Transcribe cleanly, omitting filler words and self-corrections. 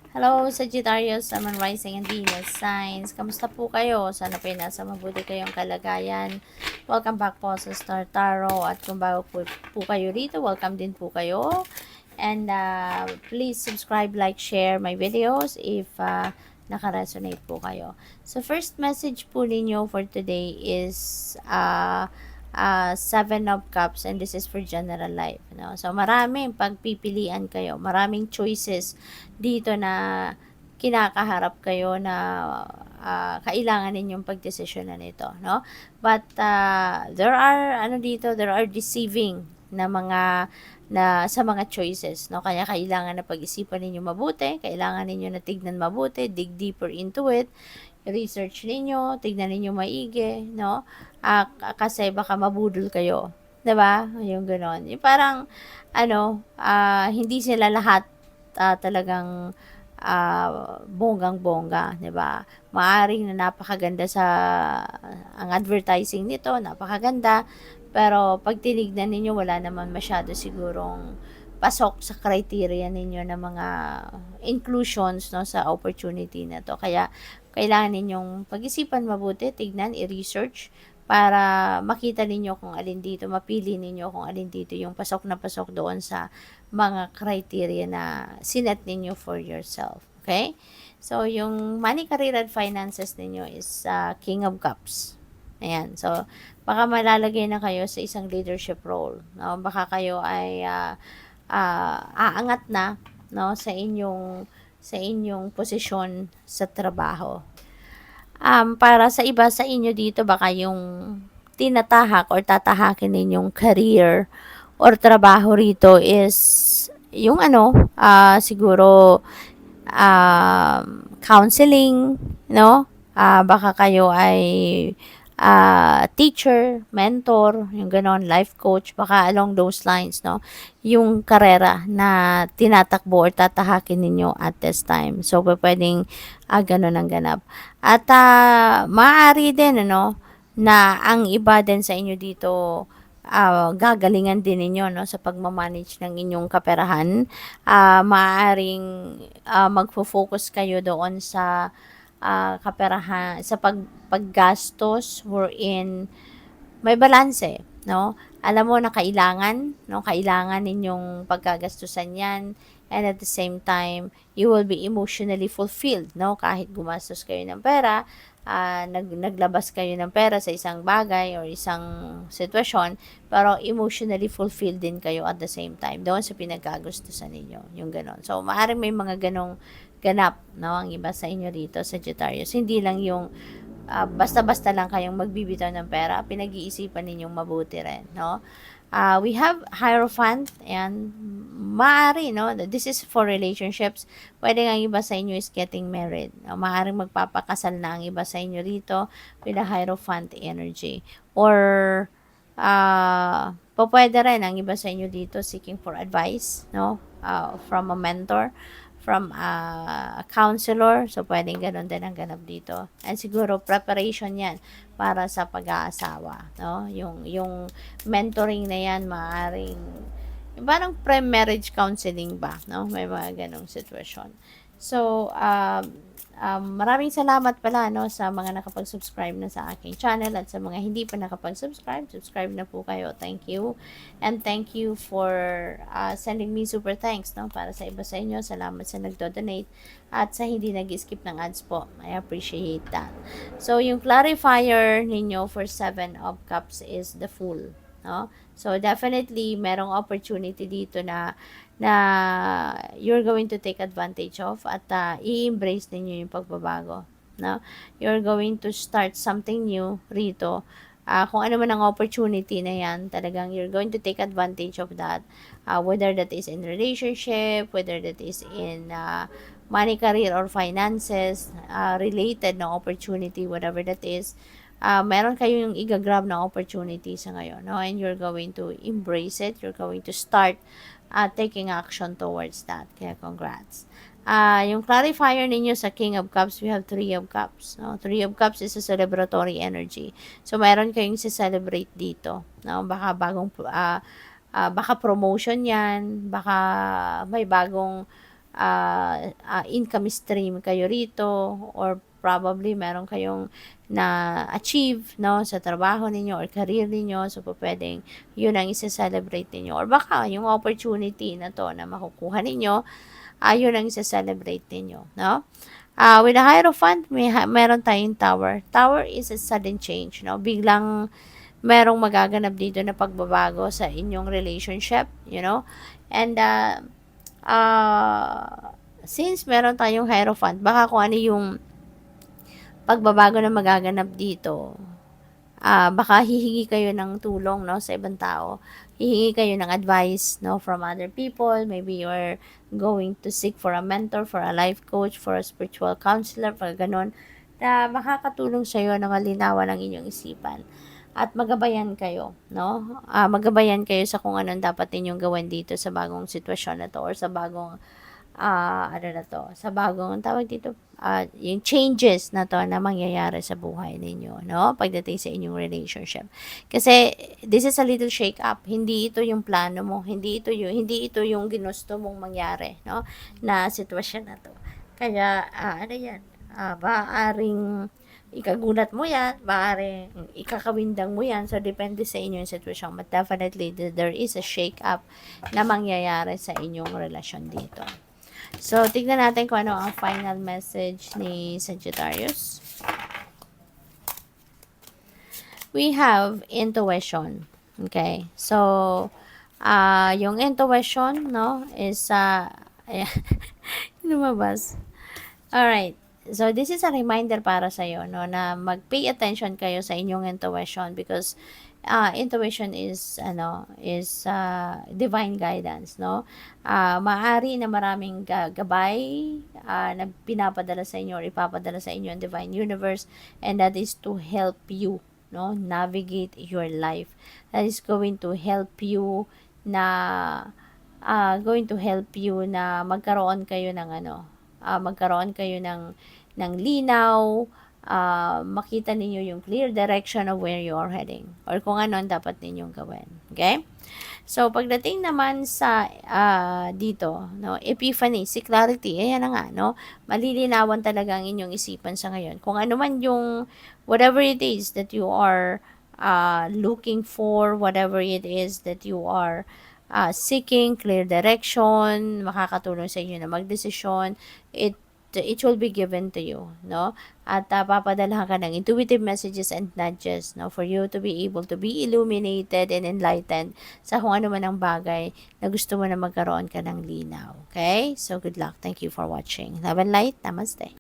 Hello, Sagittarius, Sun, Rising, and Venus signs. Kamusta po kayo? Sana po nasa mabuti kayong kalagayan. Welcome back po sa Star Tarot. At kung bago po kayo rito, welcome din po kayo. And please subscribe, like, share my videos if naka-resonate po kayo. So, first message po ninyo for today is Seven of Cups, and this is for general life. No? So, maraming pagpipilian kayo. Maraming choices dito na kinakaharap kayo na kailangan ninyong pagdesisyonan ito, no? But there are there are deceiving na mga sa mga choices, no? Kaya kailangan na pag-isipan ninyo mabuti, kailangan ninyo na tignan mabuti, dig deeper into it, research ninyo, tignan ninyo maigi, no? Kasi baka mabudol kayo, 'di ba? Yung gano'n. Yung parang hindi sila lahat talagang bonggang-bongga, 'di ba? Maaring na napakaganda ang advertising nito, napakaganda, pero pag tinignan ninyo wala naman masyado sigurong pasok sa criteria ninyo na mga inclusions, no, sa opportunity na to. Kaya kailangan ninyong pag-isipan mabuti, tignan, i-research para makita ninyo kung alin dito, mapili ninyo kung alin dito yung pasok na pasok doon sa mga criteria na sinet ninyo for yourself. Okay? So, yung money, career, and finances ninyo is King of Cups. Ayan. So, baka malalagay na kayo sa isang leadership role. No? Baka kayo ay aangat na, no, sa inyong posisyon sa trabaho. Para sa iba sa inyo dito, baka yung tinatahak or tatahakin ninyong career or trabaho rito is yung siguro counseling, no? Baka kayo ay teacher, mentor, yung ganon, life coach, baka along those lines, no? Yung karera na tinatakbo or tatahakin ninyo at this time. So, pwedeng ganon ang ganap. At maaari din, na ang iba din sa inyo dito, gagalingan din ninyo, no, sa pagmamanage ng inyong kaperahan. Maaaring magfo-focus kayo doon sa kaperahan, sa paggastos wherein may balanse, no? Alam mo na kailangan, no? Kailangan ninyong pagkagastusan 'yan, and at the same time, you will be emotionally fulfilled, no? Kahit gumastos kayo ng pera, naglabas kayo ng pera sa isang bagay or isang sitwasyon, pero emotionally fulfilled din kayo at the same time doon sa pinagkagastusan ninyo, yung gano'n. So, maaaring may mga ganong ganap, no? Ang iba sa inyo dito, Sagittarius. Hindi lang yung basta-basta lang kayong magbibitaw ng pera, pinag-iisipan ninyong mabuti rin, no? We have Hierophant, and maaari, no? This is for relationships. Pwede nga ang iba sa inyo is getting married. No? Maaaring magpapakasal na ang iba sa inyo dito with a Hierophant energy. Or, pwede rin ang iba sa inyo dito seeking for advice, no? From a mentor, from a counselor. So, pwedeng ganun din ang ganap dito. And siguro, preparation yan para sa pag-aasawa, no? Yung mentoring na yan, maaaring, yung parang pre-marriage counseling ba, no? May mga ganong sitwasyon. So, maraming salamat pala, no, sa mga nakapag-subscribe na sa aking channel, at sa mga hindi pa nakapag-subscribe, subscribe na po kayo. Thank you. And thank you for sending me super thanks, no, para sa iba sa inyo. Salamat sa nagdo-donate at sa hindi nag-skip ng ads po. I appreciate that. So, yung clarifier ninyo for 7 of Cups is the Fool, no? So, definitely, merong opportunity dito na you're going to take advantage of, at i-embrace ninyo yung pagbabago, no? You're going to start something new rito. Kung ano man ang opportunity na yan, talagang you're going to take advantage of that. Whether that is in relationship, whether that is in money, career, or finances, related na opportunity, whatever that is, meron kayong i-grab na opportunity sa ngayon, no? And you're going to embrace it. You're going to start taking action towards that. Kaya congrats. Yung clarifier ninyo sa King of Cups, we have 3 of Cups. No? 3 of Cups is a celebratory energy. So, meron kayong celebrate dito. No? Baka baka promotion yan, baka may bagong income stream kayo rito, or probably meron kayong na-achieve, no, sa trabaho ninyo or career ninyo. So, pwedeng yun ang isa-celebrate ninyo. Or baka yung opportunity na to na makukuha ninyo, yun ang isa-celebrate ninyo, no? With a Hierophant, meron tayong Tower. Tower is a sudden change, no? Biglang merong magaganap dito na pagbabago sa inyong relationship, you know? And, since meron tayong Hierophant, baka kung ano yung pagbabago na magaganap dito, baka hihingi kayo ng tulong, no, sa ibang tao. Hihingi kayo ng advice, no, from other people. Maybe you're going to seek for a mentor, for a life coach, for a spiritual counselor, for ganon, na makakatulong sa iyo na malinawan ang inyong isipan. At magabayan kayo, no? Magabayan kayo sa kung anong dapat ninyong gawin dito sa bagong sitwasyon na to, or sa bagong ano na to, sa bagong tawag dito, yung changes na to na mangyayari sa buhay ninyo, no? Pagdating sa inyong relationship. Kasi this is a little shake up. Hindi ito yung plano mo, hindi ito yung ginusto mong mangyari, no? Na sitwasyon na to. Kaya ano yan? Maaaring ikagulat mo yan, maaaring ikakawindang mo yan. So, depende sa inyo yung sitwasyon. But definitely, there is a shake up na mangyayari sa inyong relasyon dito. So, tignan natin kung ano ang final message ni Sagittarius. We have intuition. Okay? So, yung intuition, no, is, lumabas. Alright. So, this is a reminder para sa'yo, no, na mag-pay attention kayo sa inyong intuition, because intuition is divine guidance, no? Maaari na maraming gabay na pinapadala sa inyo or ipapadala sa inyo ang divine universe, and that is to help you, no, navigate your life. That is going to help you na magkaroon kayo ng ng linaw, makita ninyo yung clear direction of where you are heading, or kung ano ang dapat ninyong gawin. Okay? So, pagdating naman sa dito, no, epiphany, si clarity, ayan na nga, no, malilinawan talaga ang inyong isipan sa ngayon. Kung ano man yung, whatever it is that you are looking for, whatever it is that you are seeking, clear direction, makakatulong sa inyo na magdesisyon, it will be given to you, no? At papadala ka ng intuitive messages and nudges, no, for you to be able to be illuminated and enlightened sa kung ano man ang bagay na gusto mo na magkaroon ka ng linaw. Okay? So, good luck. Thank you for watching. Love and light. Namaste.